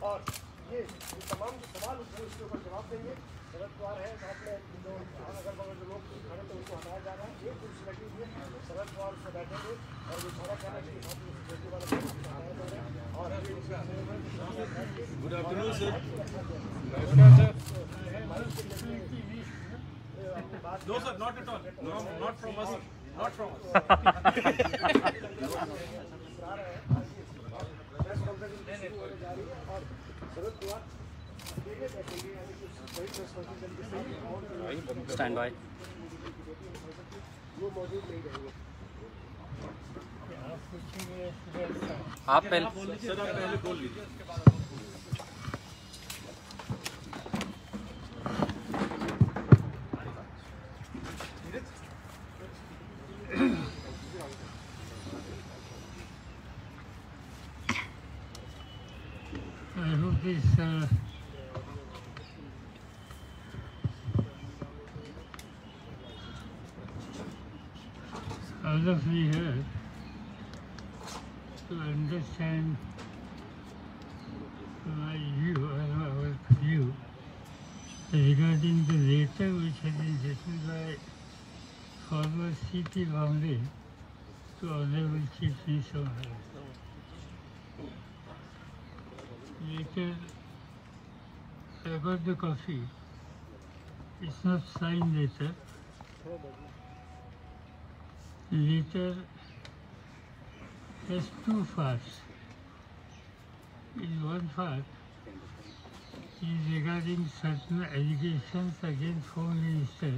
और ये तमाम सवाल उसके ऊपर जवाब देंगे। शरद पवार है, साथ में जो अगल बगल जो लोग खड़े थे उनको हटाया जा रहा है। एक कुर्सी लगी हुई है, शरद पवार उसमें बैठेंगे और वो सारा कहना है कि बेटी वाला हटाया जा रहा है। और good afternoon sir. No sir, not at all. No, not from us. Not from us. Stand by. आप पहले सर आप पहले बोल लीजिए। I hope this all of you here to understand my view or our view regarding the letter which has been written by former CP Bombay to Honorable Chief Minister Maharaj. Later, I got the copy. It's not signed letter. Later has two parts. In one part is regarding certain allegations against Home Minister,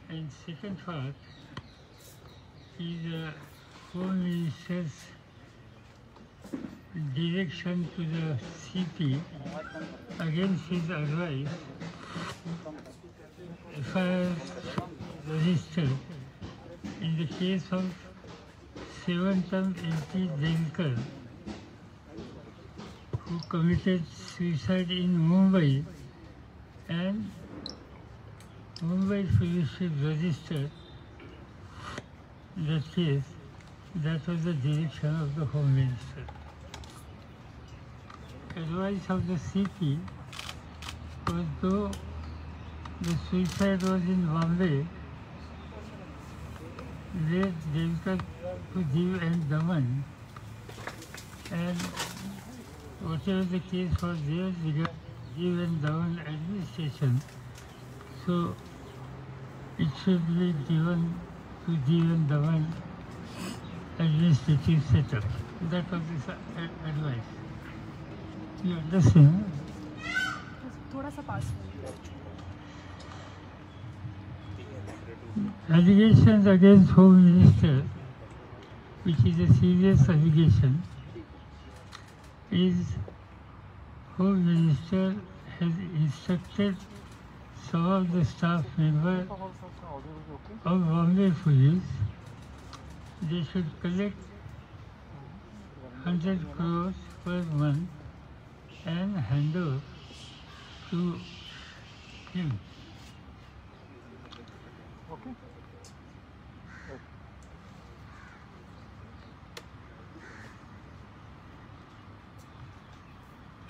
and second part is Home Minister's direction to the CP against his advice, FIR registered in the case of 7th-term MP Denkar, who committed suicide in Mumbai, and Mumbai police registered the case. That was the direction of the Home Minister. Advice of the CP was, though the suicide was in Bombay, let Denkar to Diu and Daman, and whatever the case was there regarding Diu and Daman administration, so it should be given to Diu and Daman administrative setup. That was his advice. You understand? थोड़ा सा पास Allegations against Home Minister, which is a serious allegation, is Home Minister has instructed some of the staff members of Bombay Police they should collect 100 crores per month and hand over to him. Okay.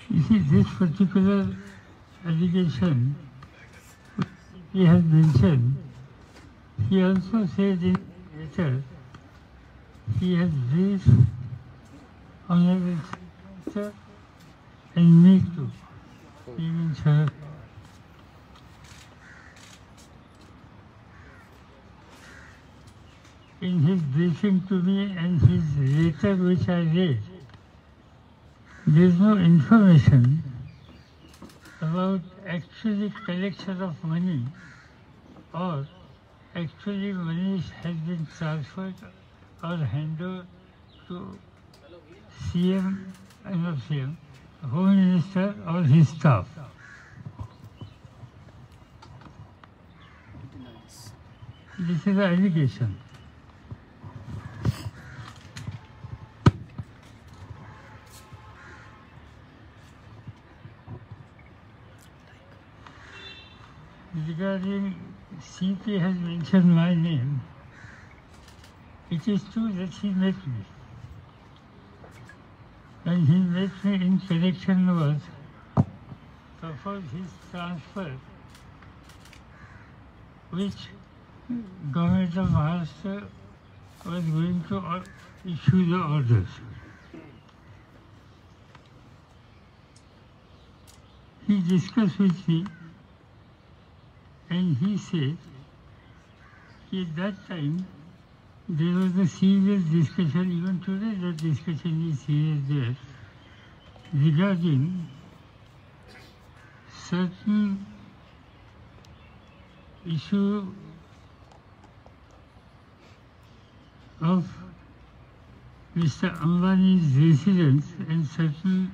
You see, this particular allegation he has mentioned, he also said in letter, he has briefed Honorable Sir and me too, even Sir. In his briefing to me and his letter which I read, there is no information about actually collection of money or actually money has been transferred or handed over to CM, not CM, Home Minister or his staff. This is an allegation. Regarding CP has mentioned my name, It is true that he met me. When he met me in connection was suppose his transfer, which government of Maharashtra was going to issue the orders. He discussed with me and he said at that time there was a serious discussion, even today the discussion is serious there, regarding certain issue of Mr. Ambani's residence and certain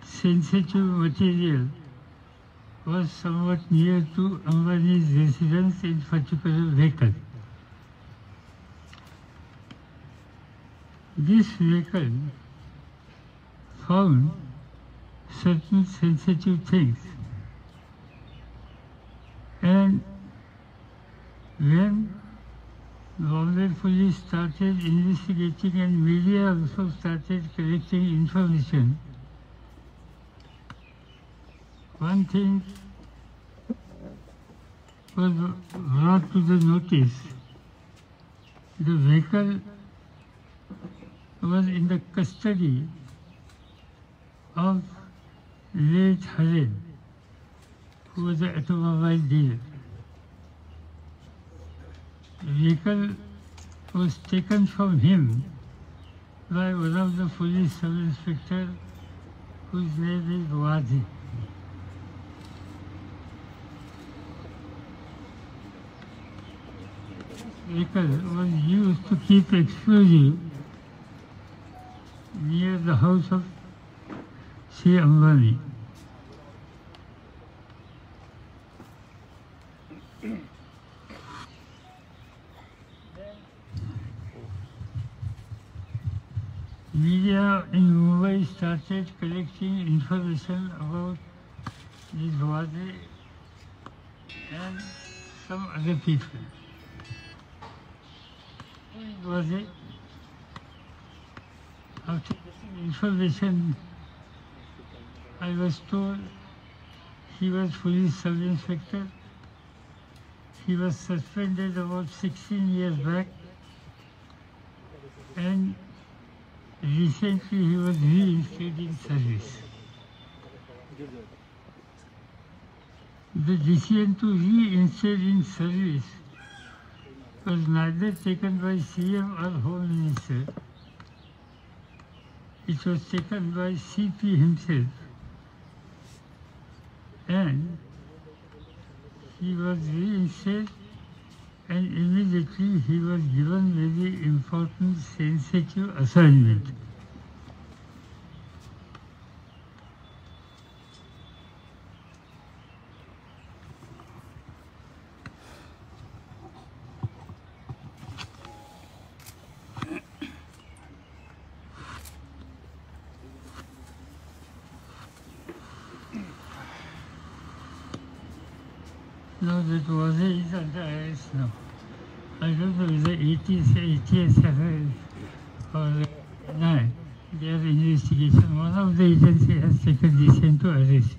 sensitive material was somewhat near to Ambani's residence in particular vehicle. This vehicle found certain sensitive things, and when Bombay police started investigating and media also started collecting information, one thing was brought to the notice. The vehicle was in the custody of late Harid, who was an automobile dealer. The vehicle was taken from him by one of the police sub-inspector whose name is Wadi. Vehicle was used to keep explosive near the house of C. Ambani. Media in Mumbai started collecting information about this Wadi and some other people. Wadi, after getting information, I was told he was police sub-inspector. He was suspended about 16 years back, and recently he was reinstated in service. The decision to reinstate in service was neither taken by CM or Home Minister. It was taken by CP himself, and he was reinstated, and immediately he was given very important sensitive assignment. No, that was is under arrest now. I don't know whether ATS or 9. They are investigation. One of the agency has taken decision to arrest.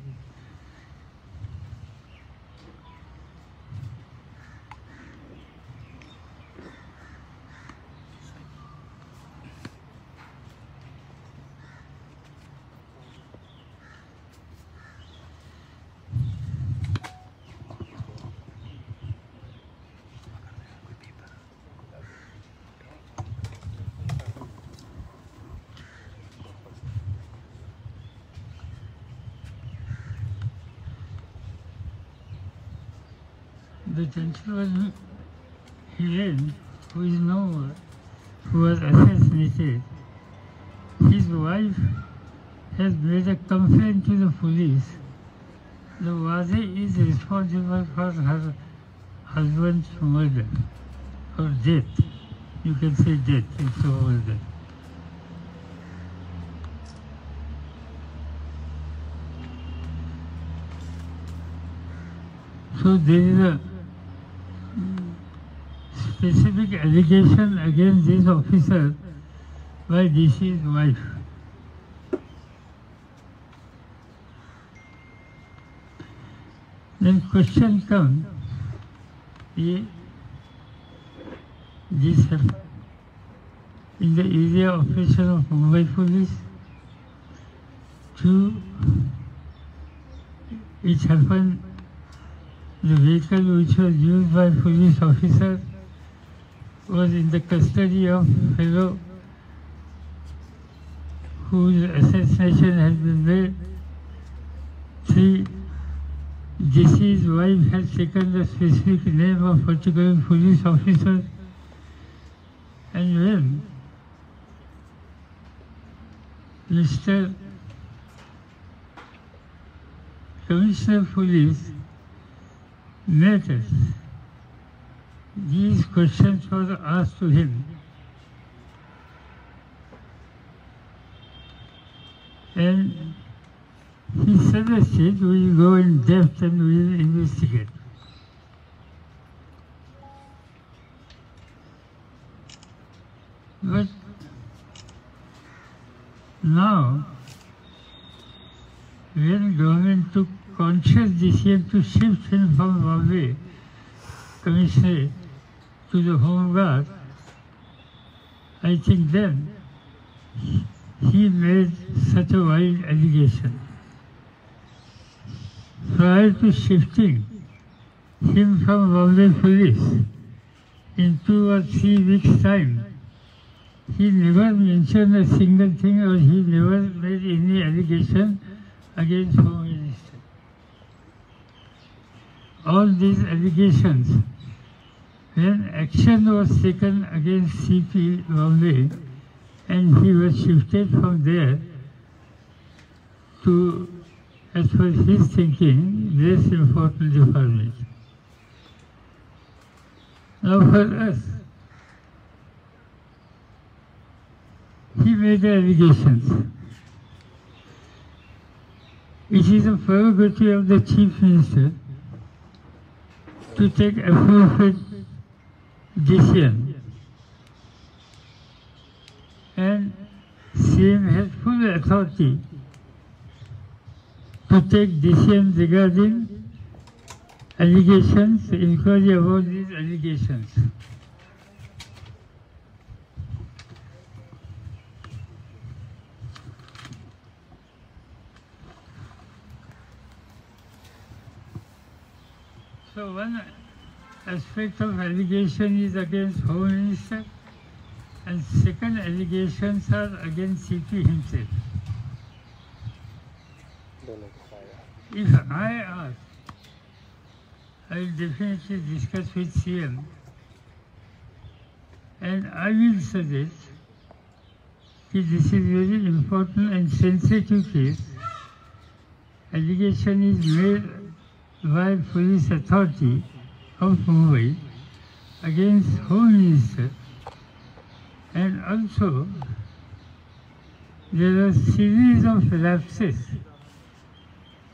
The gentleman Hiren, who is no more, who was assassinated, his wife has made a complaint to the police. The Wadi is responsible for her husband's murder or death. You can say death, it's a murder. So there is a specific allegation against this officer by DC's wife. Then question comes, this happened in the area operation of Mumbai Police. 2, it happened, the vehicle which was used by police officer was in the custody of fellow whose assassination has been made. 3, DC's wife has taken the specific name of particular police officer, and when Mr. Commissioner of Police met us, these questions were asked to him. And he suggested we go in depth and we will investigate. But now, when government took conscious decision to shift him from Bombay Commissioner to the Home Guard, I think then he made such a wild allegation. Prior to shifting him from Bombay Police in 2 or 3 weeks' time, he never mentioned a single thing, or he never made any allegation against Home Minister. All these allegations, when action was taken against CP Bombay and he was shifted from there to, as per his thinking, less important department. Now for us, he made the allegations. It is a prerogative of the Chief Minister to take appropriate decision, and CM has full authority to take decisions regarding allegations, inquiry about these allegations. So one aspect of allegation is against Home Minister, and second allegations are against CP himself. If I ask, I will definitely discuss with CM, and I will suggest that this is very important and sensitive case. Allegation is made by police authority of Mumbai against Home Minister, and also there are series of lapses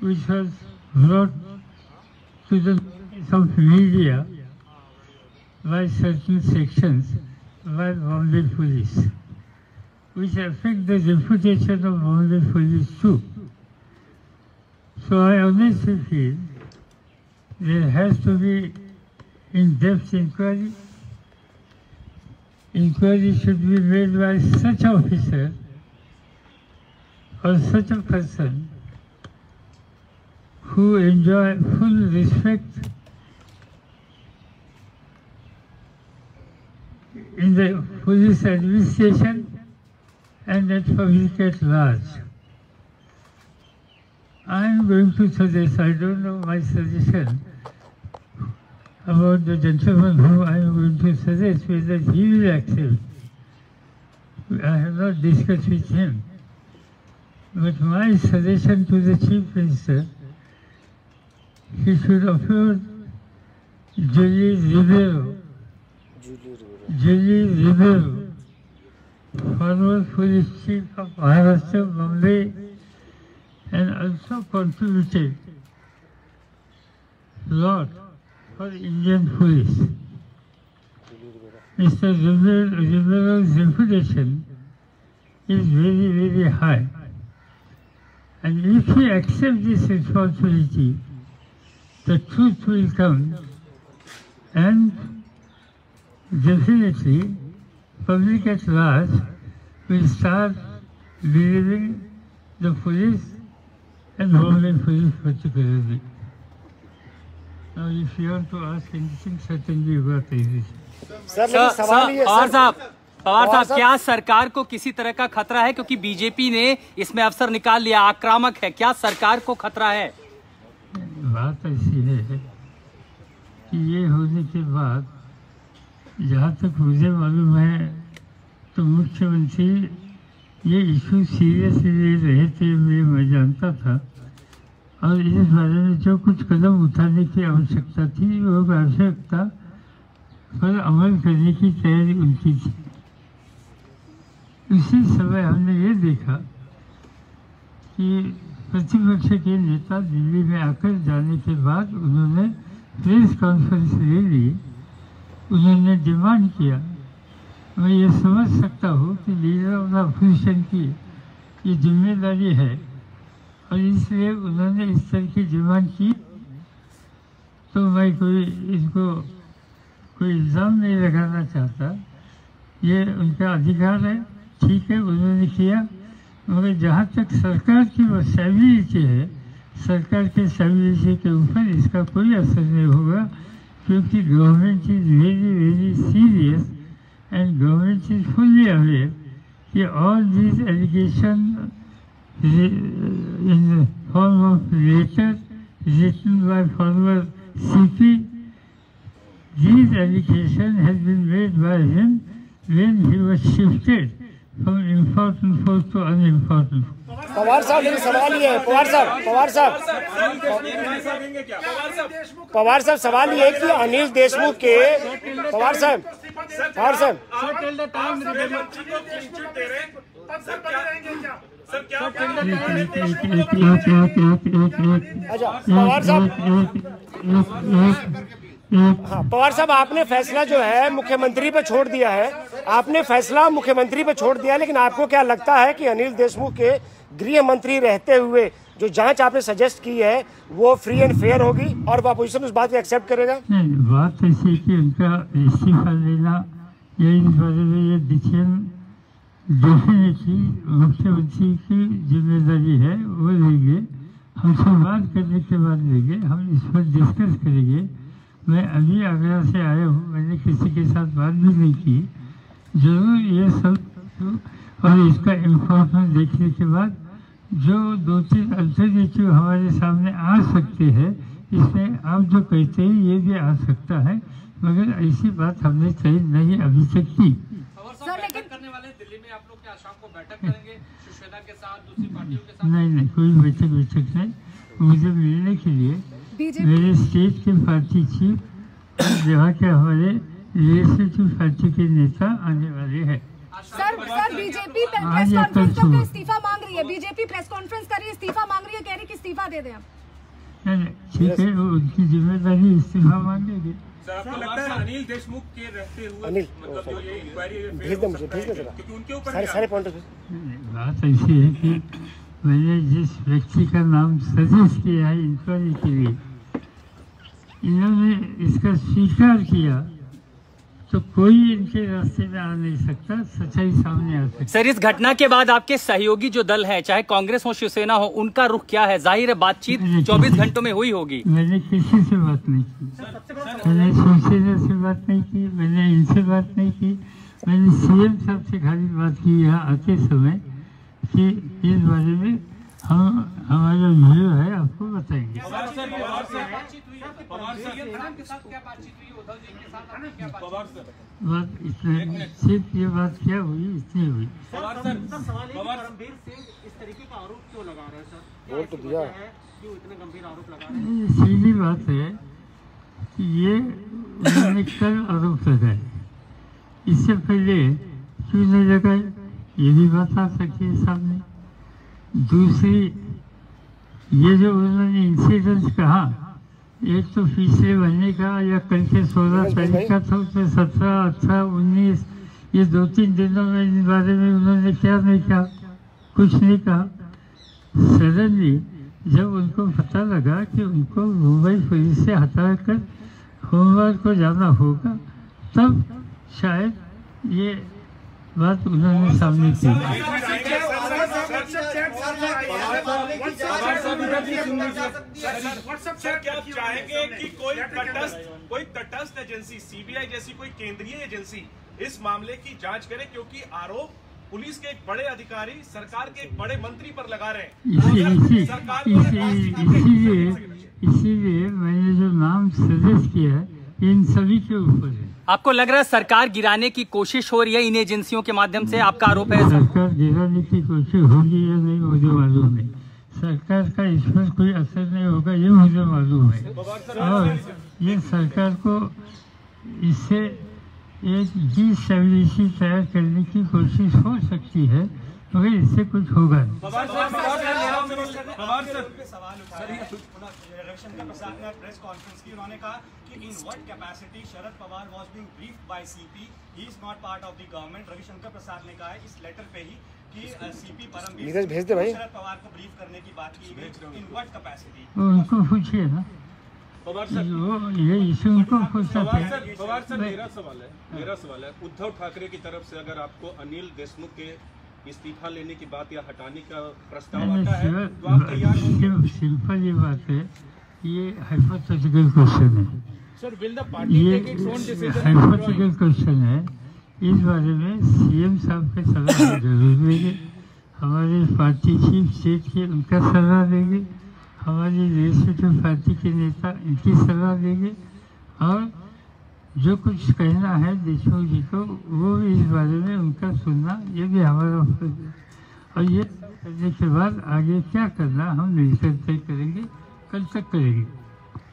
which was brought to the notice of media by certain sections by Bombay Police, which affect the reputation of Bombay Police too. So I honestly feel there has to be in-depth inquiry. Inquiry should be made by such officer or such a person who enjoy full respect in the police administration and at public at large. I am going to suggest, I don't know my suggestion about the gentleman whom I am going to suggest, whether he will accept. I have not discussed with him. But my suggestion to the Chief Minister, he should appoint Julie Ribeiro, former police chief of Maharashtra, Bombay, and also contributed a lot for Indian police. Mr. River's reputation is very, very high. And if he accepts this responsibility, the truth will come, and definitely public at large will start believing the police and Homeland Police particularly. Now, if you want to ask anything, certainly you got easy. Pawar साहब, क्या सरकार को किसी तरह का खतरा है, क्योंकि बीजेपी ने इसमें अवसर निकाल लिया, आक्रामक है, क्या सरकार को खतरा है? बात ऐसी है कि ये होने के बाद जहाँ तक मुझे मालूम है तो मुख्यमंत्री ये इशू सीरियसली रहे थे, मैं जानता था, और इस बारे में जो कुछ कदम उठाने की आवश्यकता थी वो आवश्यकता पर अमल करने की तैयारी उनकी थी। उसी समय हमने ये देखा कि प्रतिपक्ष के नेता दिल्ली में आकर जाने के बाद उन्होंने प्रेस कॉन्फ्रेंस ले ली, उन्होंने डिमांड किया। मैं ये समझ सकता हूँ कि लीडर ऑफ द अपोजिशन की ये जिम्मेदारी है, और इसलिए उन्होंने इस तरह की डिमांड की। तो मैं इसको कोई इल्ज़ाम नहीं लगाना चाहता, ये उनका अधिकार है, ठीक है, उन्होंने किया। मगर जहाँ तक सरकार की वो स्टेबिलिटी है, सरकार के स्टेबिलिटी के ऊपर इसका कोई असर नहीं होगा, क्योंकि government is very very serious and government is fully aware कि all these allegation in the form of letter written by former CP, these allegations have been made by him when he was shifted from important post to unimportant post. Pawar साहब, मेरा सवाल ये है, पवार साहब सवाल ये है कि अनिल देशमुख के पवार साहब पवार साहब, आपने फैसला जो है मुख्यमंत्री पे छोड़ दिया है, लेकिन आपको क्या लगता है कि अनिल देशमुख के गृह मंत्री रहते हुए जो जांच आपने सजेस्ट की है वो फ्री एंड फेयर होगी और वो अपोजिशन उस बात को एक्सेप्ट करेगा? नहीं, बात ऐसी है कि उनका इस्तीफा लेना ये इस बारे में ये डिसीजन डेफिनेटली मुख्यमंत्री की जिम्मेदारी है, वो लेंगे। हमसे बात करने के बाद लेंगे, हम इस पर डिस्कस करेंगे। मैं अभी आगरा से आया हूँ, मैंने किसी के साथ बात भी नहीं की। जरूर ये सब और इसका इन्फॉर्मेशन देखने के बाद जो 2-3 अल्टरनेटिव हमारे सामने आ सकते हैं, इसमें आप जो कहते हैं ये भी आ सकता है, मगर ऐसी बात हमने तय नहीं अभी तक की। करने वाले दिल्ली में आप लोग क्या शाम को बैठक करेंगे शिवसेना के साथ, दूसरी पार्टियों के साथ? नहीं, कोई बैठक नहीं। मुझे मिलने के लिए मेरे स्टेट के पार्टी चीफ और जहाँ के हमारे लेजिस्लेटिव पार्टी के नेता आने वाले हैं। सर बीजेपी प्रेस कॉन्फ्रेंस करके इस्तीफा मांग रही है, बीजेपी प्रेस कॉन्फ्रेंस कर रही है, इस्तीफा मांग रही है, कह रही कि इस्तीफा दे दें आप। नहीं, ठीक है, वो उनकी जिम्मेदारी, इस्तीफा मांगेंगे। सर, आपको लगता है अनिल देशमुख के रहते हुए मतलब जो ये इंक्वायरी भेज दे मुझे, क्योंकि उनके ऊपर सारे पॉइंट बात ऐसी है कि मैंने जिस व्यक्ति का नाम सजेस्ट किया है इंक्वायरी के लिए, इन्होंने इसका स्वीकार किया तो कोई इनके रास्ते में आ नहीं सकता, सच्चाई सामने आ सकती। सर, इस घटना के बाद आपके सहयोगी जो दल है, चाहे कांग्रेस हो शिवसेना हो, उनका रुख क्या है? जाहिर है बातचीत 24 घंटों में हुई होगी। मैंने किसी से बात नहीं की, मैंने शिवसेना से बात नहीं की, मैंने इनसे बात नहीं की, मैंने सीएम साहब से खाली बात की यहाँ आते समय कि इस बारे में हम हमारा व्यू है आपको बताएंगे। बात इतने सिर्फ ये बात क्या हुई, इतनी हुई। गंभीर से इस तरीके का आरोप क्यों लगा रहे हैं सर? वोट तो दिया, क्यों इतने गंभीर आरोप लगा रहे हैं? सीधी बात है कि ये उन्होंने कल आरोप लगाए, इससे पहले क्यों नहीं लगाए, ये भी बात आ सकती है सामने। दूसरी, ये जो उन्होंने इंसिडेंट कहा, एक तो पिछले महीने का या कल के 16 तारीख का था, उसमें 17, 18, 19 ये 2-3 दिनों में इन बारे में उन्होंने क्या नहीं कहा, कुछ नहीं कहा। सडनली जब उनको पता लगा कि उनको मुंबई पुलिस से हटाकर होमगार्ड को जाना होगा, तब शायद ये बात उन्होंने सामने की। सर क्या आप चाहेंगे कि कोई तटस्थ एजेंसी, सीबीआई जैसी कोई केंद्रीय एजेंसी इस मामले की जांच करे, क्योंकि आरोप पुलिस के एक बड़े अधिकारी सरकार के एक बड़े मंत्री पर लगा रहे हैं। इसीलिए मैंने जो नाम सजेस्ट किया है इन सभी के ऊपर है। आपको लग रहा है सरकार गिराने की कोशिश हो रही है इन एजेंसियों के माध्यम से, आपका आरोप है? सरकार गिराने की कोशिश होगी या नहीं मुझे मालूम नहीं, सरकार का इस पर कोई असर नहीं होगा ये मुझे मालूम है। और ये सरकार को इससे एक डिस्टेबिलिटी तैयार करने की कोशिश हो सकती है, मगर इससे कुछ होगा नहीं। रविशंकर प्रसाद ने प्रेस कॉन्फ्रेंस की, उन्होंने कहा कि in what capacity Sharad Pawar was being briefed by CP, he is not part of the government. Ravishankar Prasad ने कहा है इस लेटर पे ही कि सीपी परमवीर भेज दे भाई, शरद पवार को ब्रीफ करने की बात की गई। इन व्हाट कैपेसिटी उनको पूछिए ना, ये इशू उनको पूछना चाहिए। पवार सर मेरा सवाल है उद्धव ठाकरे की तरफ से अगर आपको अनिल देशमुख के इस्तीफा लेने की बात या हटाने का प्रस्ताव आता है तो आप तैयार होंगे? सिंपल ये बात है, ये हाइपोथेटिकल क्वेश्चन है। Sir will the party take its own decision? Hypothetical question है, इस बारे में सीएम साहब के सलाह जरूर देंगे, हमारे पार्टी चीफ स्टेट के उनका सलाह देंगे, हमारी लेजिस्लेटिव पार्टी के नेता इनकी सलाह देंगे, और जो कुछ कहना है देशमुख जी को वो भी इस बारे में उनका सुनना ये भी हमारा फर्ज है। और ये करने के बाद आगे क्या करना हम मिलकर तय करेंगे, कल तक करेंगे।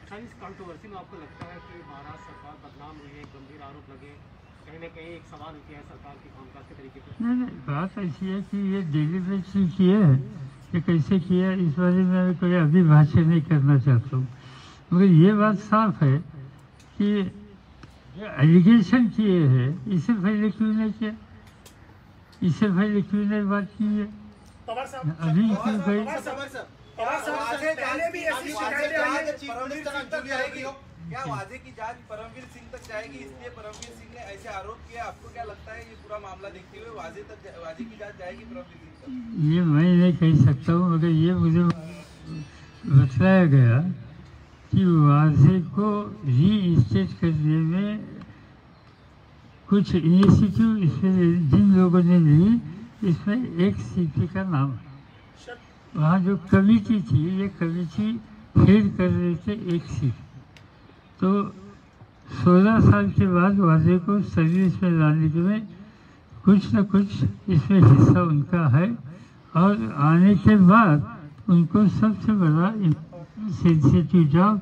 सर इस कंट्रोवर्सी में आपको लगता है कि महाराष्ट्र सरकार बदनाम हुई है, गंभीर आरोप लगे, कहीं न कहीं एक सवाल उठा है सरकार की कामकाज के तरीके पर? नहीं, बात ऐसी है कि ये डेलीबरेटली किए है, ये कैसे किया इस बारे में मैं कोई अभी भाष्य नहीं करना चाहता हूँ, मगर ये बात साफ है कि जो एलिगेशन किए हैं इससे पहले क्यों नहीं किया, इससे पहले क्यों नहीं बात की है, अभी क्यों गई? क्या वाजे की जांच परमवीर सिंह तक जाएगी, इसलिए परमवीर सिंह ने ऐसे आरोप किया? आपको क्या लगता है ये पूरा मामला देखते हुए वाजे की जांच जाएगी परमवीर सिंह तक? ये मैं नहीं कह सकता हूँ, मगर ये मुझे बताया गया कि वाजे को रीइंस्टेट करने में कुछ इनिशिएटिव इसमें जिन लोगों ने ली, इसमें एक सीपी का नाम है। वहाँ जो कमेटी थी, ये कमेटी फेल कर रहे थे एक सीट, तो 16 साल के बाद वाजे को सर्विस में लाने में कुछ न कुछ इसमें हिस्सा उनका है, और आने के बाद उनको सबसे बड़ा सेंसिटिव जॉब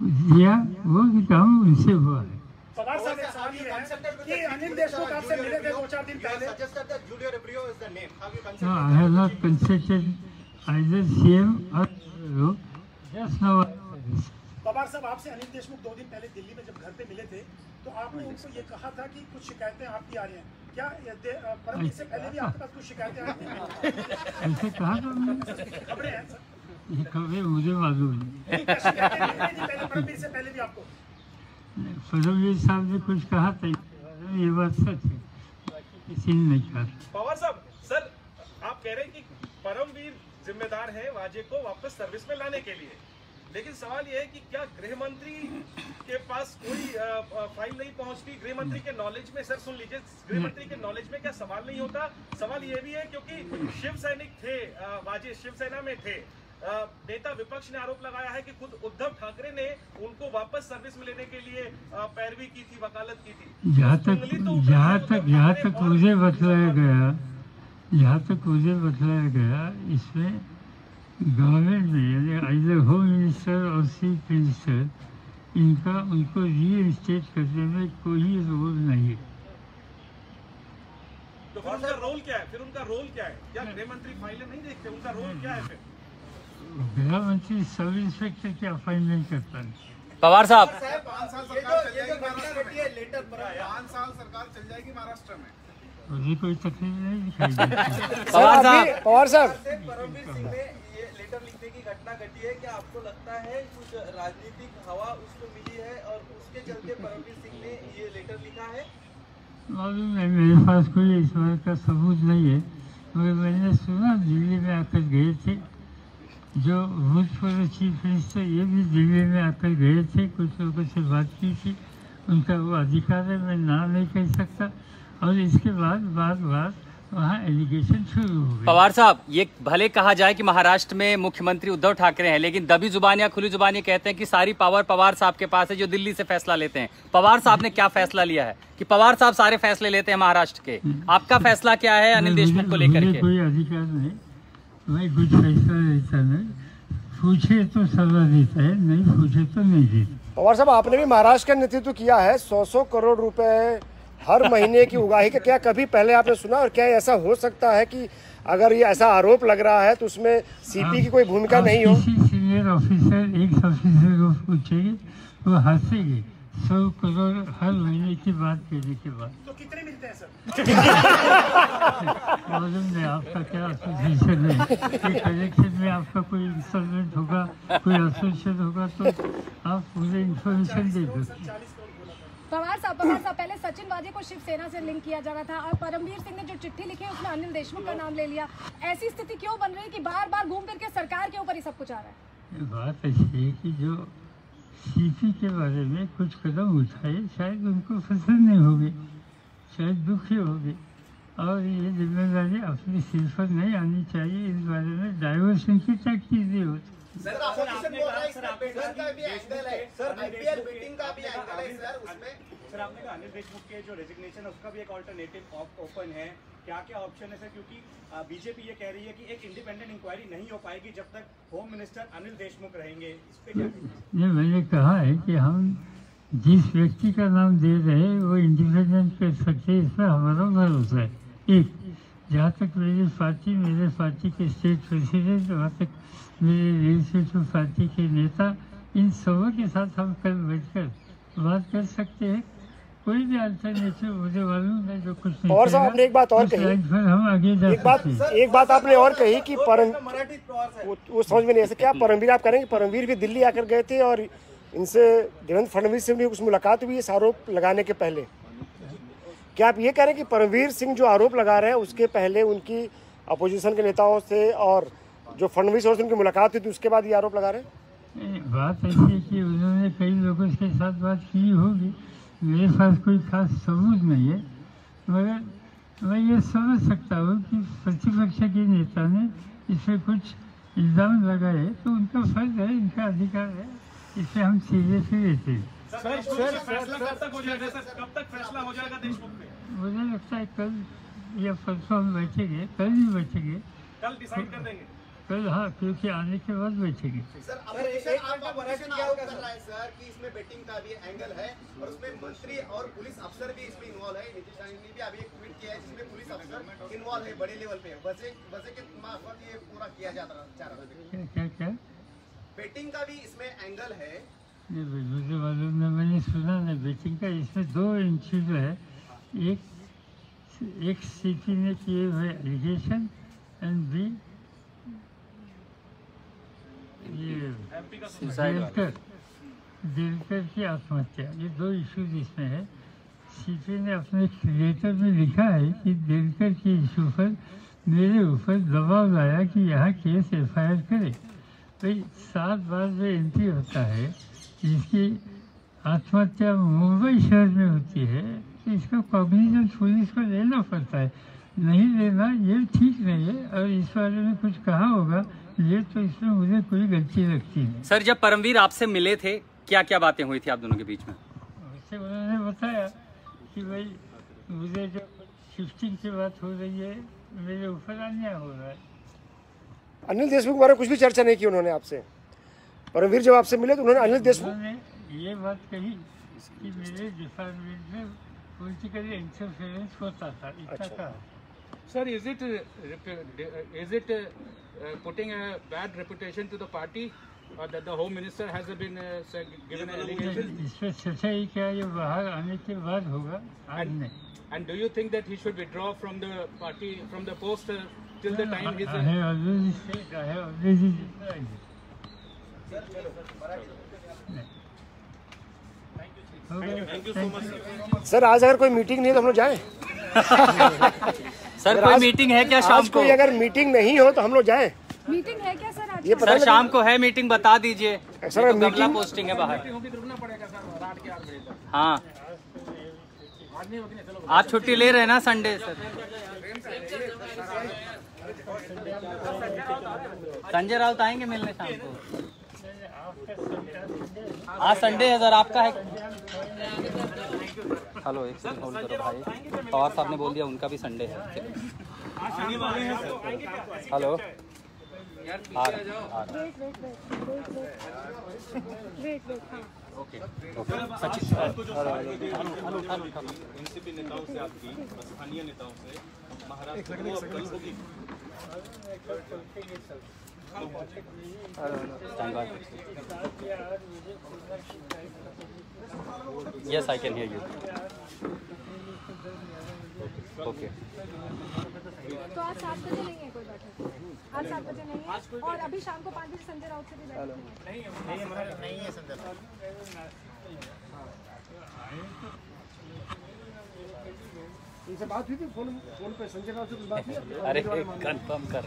दिया, वो भी काम उनसे हुआ है। पवार साहब एक सवाल ये है कि अनिल देशमुख आपसे मिले थे 2-4 दिन पहले। I have not consulted either CM or just now. Pawar साहब आपसे अनिल देशमुख 2 दिन पहले दिल्ली में जब घर पे मिले थे तो आपने उनको ये कहा था कि कुछ शिकायतें आपकी आ रही हैं, क्या परमवीर से पहले भी आपके पास कुछ शिकायतें आ रही हैं? ऐसे कहा था मैंने, खबरें हैं सर, ये खबरें मुझे मालूम नहीं। परमवीर से पहले भी आपको फडणवीस साहब ने कुछ कहा था, ये बात सच है, किसी ने नहीं कहा। पवार साहब, सर आप कह रहे हैं कि परमवीर जिम्मेदार है वाजे को वापस सर्विस में लाने के लिए, लेकिन सवाल यह है कि क्या गृह मंत्री के पास कोई फाइल नहीं पहुंचती? गृह मंत्री के नॉलेज में, सर सुन लीजिए, गृह मंत्री के नॉलेज में क्या सवाल नहीं होता? सवाल ये भी है क्योंकि शिव सैनिक थे, वाजे शिवसेना में थे, नेता विपक्ष ने आरोप लगाया है कि खुद उद्धव ठाकरे ने उनको वापस सर्विस में लेने के लिए पैरवी की थी, वकालत की थी। जहाँ तक मुझे बताया गया इसमें गवर्नमेंट में यानी आइदर होम मिनिस्टर और चीफ मिनिस्टर इनका उनको रीइंस्टेट करने में कोई रोल नहीं है। तो फिर उनका रोल क्या है? क्या गृह मंत्री फाइलें नहीं देखते? उनका रोल क्या है फिर? गृह मंत्री सब इंस्पेक्टर की अपॉइंटमेंट करता है। पवार साहब 5 साल सरकार चल जाएगी महाराष्ट्र में। लेटर पर 5 साल सरकार चल जाएगी महाराष्ट्र में। मुझे कोई तकलीफ नहीं दिखाई देती। पवार साहब पवार साहब परमवीर सिंह ने ये लेटर लिखने की घटना घटी है, क्या आपको लगता है कुछ राजनीतिक हवा उसको मिली है और उसके चलते परमवीर सिंह ने ये लेटर लिखा है? मालूम है, मेरे पास कोई इस बात का सबूत नहीं है, मगर मैंने सुना दिल्ली में आकर गए थे, जो भूतपूर्व चीफ मिनिस्टर ये भी दिल्ली में आकर गए थे, कुछ लोगों से बात की थी, उनका वो अधिकार है, मैं नाम नहीं कह सकता। और इसके बाद वहाँ एलिगेशन शुरू हो गए। पवार साहब, ये भले कहा जाए कि महाराष्ट्र में मुख्यमंत्री उद्धव ठाकरे हैं, लेकिन दबी जुबान या खुली जुबान ये कहते हैं कि सारी पावर पवार साहब के पास है, जो दिल्ली से फैसला लेते हैं। पवार साहब ने क्या फैसला लिया है कि पवार साहब सारे फैसले लेते हैं महाराष्ट्र के? आपका फैसला क्या है अनिल देशमुख को लेकर के? कोई अधिकार नहीं, मैं कुछ फैसला लेता नहीं, पूछे तो सलाह देता है, नहीं पूछे तो नहीं देता। पवार साहब, आपने भी महाराष्ट्र का नेतृत्व किया है, 100 करोड़ रुपए हर महीने की उगाही का क्या कभी पहले आपने सुना? और क्या ऐसा हो सकता है कि अगर ये ऐसा आरोप लग रहा है तो उसमें सीपी की कोई भूमिका नहीं हो? किसी सीनियर ऑफिसर एक ऑफिसर को पूछेंगे, वो हंसेंगे 100 करोड़ हर महीने की बात कहने के बाद। तो कितने मिलते हैं सर? मालूम नहीं आपका क्या एसोसिएशन है, कि कलेक्शन में आपका कोई इंस्टॉलमेंट होगा, कोई एसोसिएशन होगा, तो आप मुझे इंफॉर्मेशन दे दो। पवार साहब पहले सचिन वाजे को शिवसेना से लिंक किया जा रहा था, और परमवीर सिंह ने जो चिट्ठी लिखी है उसमें अनिल देशमुख का नाम ले लिया। ऐसी स्थिति क्यों बन रही है कि बार बार घूम फिर के सरकार के ऊपर ही सब कुछ आ रहा है? बात ऐसी है कि जो सीपी के बारे में कुछ कदम उठाए, शायद उनको पसंद नहीं होगी, शायद दुखी होगी, और ये जिम्मेदारी अपनी सिर पर नहीं आनी चाहिए। इस बारे में डाइवर्सन की क्या चीजें होती। सर ऑपोजिशन बोल रहा है इसमें बेटिंग का भी एंगल है सर, आईपीएल बेटिंग का भी एंगल है सर उसमें। सर आपने कहा अनिल देशमुख के जो रेजिग्नेशन है उसका भी एक ऑल्टरनेटिव ओपन है, क्या क्या ऑप्शन है सर? क्योंकि बीजेपी ये कह रही है कि एक इंडिपेंडेंट इंक्वायरी नहीं हो पाएगी जब तक होम मिनिस्टर अनिल देशमुख रहेंगे, इस पे क्या कहेंगे? ये मैंने कहा है कि हम जिस व्यक्ति का नाम दे रहे हैं वो इंडिपेंडेंट कर सकते हैं, इसमें हमारा भरोसा है। एक, जहाँ तक मेरे पार्टी के स्टेट प्रेसिडेंट, वहाँ तक मेरे लेजिस्लेटिव पार्टी के नेता, इन सबों के साथ हम कल बैठकर बात कर सकते हैं। कोई भी अल्टरनेटिव मुझे मालूम है जो कुछ नहीं। और साहब, आपने एक बात और कही, हम आगे जा सकते हैं। एक बात आपने और कही कि मराठी प्रवास है वो समझ में नहीं ऐसे क्या परमवीर आप कह रहे हैं कि परमवीर भी दिल्ली आकर गए थे और इनसे देवेंद्र फडणवीस से भी कुछ मुलाकात हुई इस आरोप लगाने के पहले? क्या आप ये कह रहे हैं कि परमवीर सिंह जो आरोप लगा रहे हैं उसके पहले उनकी अपोजिशन के नेताओं से और जो फडणवीस और उनकी मुलाकात हुई थी उसके बाद ये आरोप लगा रहे हैं? बात ऐसी है कि उन्होंने कई लोगों के साथ बात की होगी, मेरे पास कोई खास सबूत नहीं है, मगर मैं ये समझ सकता हूँ कि प्रतिपक्ष के नेता ने इसमें कुछ इल्ज़ाम लगाए तो उनका फर्ज है, इनका अधिकार है, इसे हम सीरियसली लेते हैं। फैसला कब तक हो जाएगा सर? कब तक फैसला हो जाएगा देशमुख पे? मुझे लगता है कल या परसों हम बैठेंगे, कल ही बैठेंगे, कल डिसाइड कर देंगे। कल, हाँ, क्योंकि आने के बाद बैठेंगे। सर आपका ऑपोजिशन आरोप कर रहा है सर कि इसमें बेटिंग का भी एंगल है और उसमें मंत्री और पुलिस अफसर भी इसमें इन्वॉल्व है। नीतीश रानी ने भी अभी एक ट्वीट किया है जिसमें पुलिस अफसर इन्वॉल्व है बड़े लेवल पे, वजह के मार्फत ये पूरा किया जा रहा है। क्या बेटिंग का भी इसमें एंगल है? मुझे मालूम नहीं, मैंने सुना नहीं बेटिंग का। इसमें दो इशू जो है, एक सीपी ने किए हुए एलिगेशन एंड बी ये दिलकर की आत्महत्या, ये दो इश्यूज इसमें है। सीपी ने अपने लेटर में लिखा है कि दिलकर के इशू पर मेरे ऊपर दबाव लाया कि यहाँ केस FIR करे। भाई 7 बार जो एंट्री होता है जिसकी आत्महत्या मुंबई शहर में होती है, तो इसका कॉग्निजेंस पुलिस को लेना पड़ता है, नहीं लेना ये ठीक नहीं है। और इस बारे में कुछ कहा होगा ये, तो इसमें मुझे कोई गलती लगती है। सर, जब परमवीर आपसे मिले थे क्या क्या बातें हुई थी आप दोनों के बीच में? उससे उन्होंने बताया कि भाई मुझे जो शिफ्टिंग की बात हो रही है, मेरे ऊपर अन्याय हो रहा है। अनिल देशमुख के बारे में कुछ भी चर्चा नहीं की उन्होंने आपसे? परमवीर जब आपसे मिले तो उन्होंने अनिल देशमुख ने ये बात कही कि मेरे डिपार्टमेंट में पॉलिटिकल इंटरफेरेंस होता था, इतना कहा। Sir, is it putting a bad reputation to the party, or that the Home Minister has been given an allegation? इसमें सच्चाई क्या है, ये बाहर आने के बाद होगा, आज नहीं। And do you think that he should withdraw from the party, from the post till the time his? I have already said, I have already replied. Thank you so much. Sir आज अगर कोई meeting नहीं है तो हम लोग जाएं? Sir कोई मीटिंग है क्या शाम आज को? कोई अगर मीटिंग नहीं हो तो हम लोग जाएं? मीटिंग है क्या सर आज? ये पता सर लगे। शाम को है मीटिंग, बता दीजिए। सर, नहीं तो गमला मीटिंग- पोस्टिंग है बाहर। होगी तो रुकना पड़ेगा सर, रात के 8 बजे तक। हाँ, आज नहीं होगी ना, चलो आज छुट्टी ले रहे हैं ना संडे सर। संजय राउत आएंगे मिलने शाम को। आज संडे है सर, आपका है। हेलो, एक सेकंड होल्ड करो भाई। पवार साहब ने बोल दिया उनका भी संडे है। हेलो, आ रहा। वेट हाँ। ओके सचिन एनसीपी नेताओं से आपकी, स्थानीय नेताओं से महाराष्ट्र में कल होगी। Yes I can hear you. Okay, तो आज 7 बजे नहीं है कोई बैठक? आज 7 बजे नहीं है, और अभी शाम को 5 बजे संजय राउत से भी बैठक नहीं है। इनसे बात हुई थी फोन पे, संजय राउत से कुछ बात हुई? अरे कंफर्म कर।